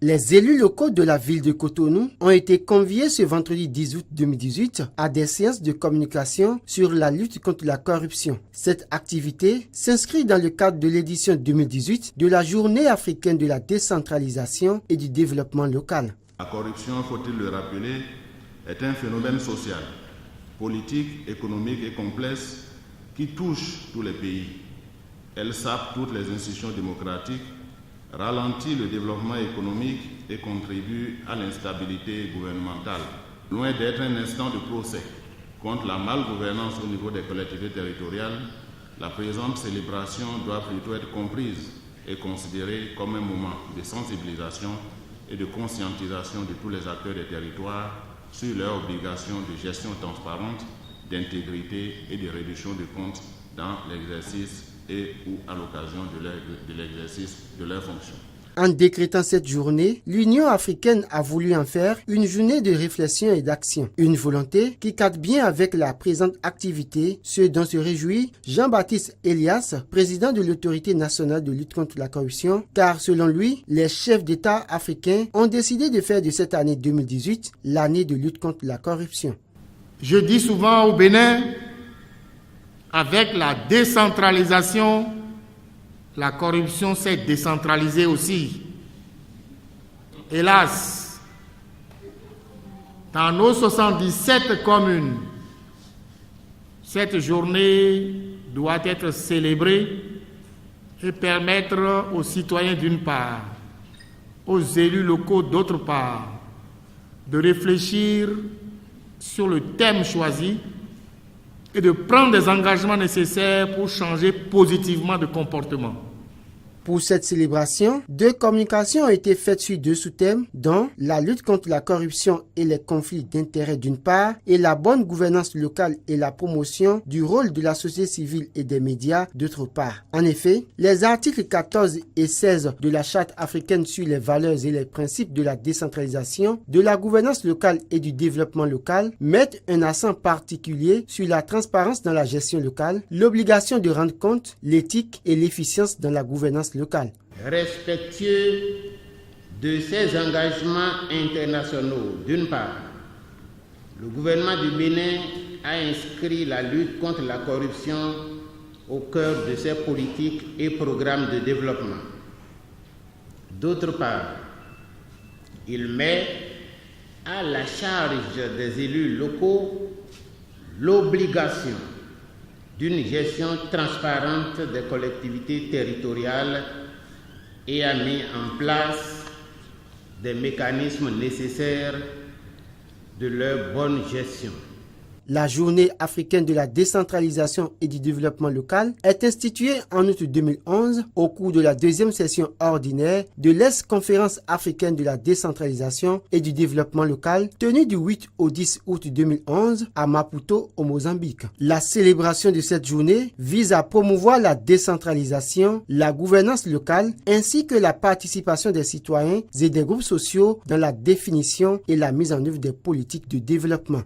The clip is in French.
Les élus locaux de la ville de Cotonou ont été conviés ce vendredi 10 août 2018 à des séances de communication sur la lutte contre la corruption. Cette activité s'inscrit dans le cadre de l'édition 2018 de la Journée africaine de la décentralisation et du développement local. La corruption, faut-il le rappeler, est un phénomène social, politique, économique et complexe qui touche tous les pays. Elle sape toutes les institutions démocratiques, ralentit le développement économique et contribue à l'instabilité gouvernementale. Loin d'être un instant de procès contre la malgouvernance au niveau des collectivités territoriales, la présente célébration doit plutôt être comprise et considérée comme un moment de sensibilisation et de conscientisation de tous les acteurs des territoires sur leurs obligations de gestion transparente, d'intégrité et de réduction de comptes dans l'exercice et ou à l'occasion de l'exercice de leurs fonctions. En décrétant cette journée, l'Union africaine a voulu en faire une journée de réflexion et d'action. Une volonté qui cadre bien avec la présente activité, ce dont se réjouit Jean-Baptiste Elias, président de l'Autorité nationale de lutte contre la corruption, car selon lui, les chefs d'État africains ont décidé de faire de cette année 2018 l'année de lutte contre la corruption. Je dis souvent au Bénin, avec la décentralisation, la corruption s'est décentralisée aussi. Hélas, dans nos 77 communes, cette journée doit être célébrée et permettre aux citoyens d'une part, aux élus locaux d'autre part, de réfléchir sur le thème choisi et de prendre des engagements nécessaires pour changer positivement de comportement. Pour cette célébration, 2 communications ont été faites sur 2 sous-thèmes, dont la lutte contre la corruption et les conflits d'intérêts d'une part, et la bonne gouvernance locale et la promotion du rôle de la société civile et des médias d'autre part. En effet, les articles 14 et 16 de la Charte africaine sur les valeurs et les principes de la décentralisation, de la gouvernance locale et du développement local mettent un accent particulier sur la transparence dans la gestion locale, l'obligation de rendre compte, l'éthique et l'efficience dans la gouvernance locale. Respectueux de ces engagements internationaux, d'une part, le gouvernement du Bénin a inscrit la lutte contre la corruption au cœur de ses politiques et programmes de développement. D'autre part, il met à la charge des élus locaux l'obligation d'une gestion transparente des collectivités territoriales et a mis en place des mécanismes nécessaires de leur bonne gestion. La Journée africaine de la décentralisation et du développement local est instituée en août 2011 au cours de la 2e session ordinaire de l'Est-Conférence africaine de la décentralisation et du développement local tenue du 8 au 10 août 2011 à Maputo au Mozambique. La célébration de cette journée vise à promouvoir la décentralisation, la gouvernance locale ainsi que la participation des citoyens et des groupes sociaux dans la définition et la mise en œuvre des politiques de développement.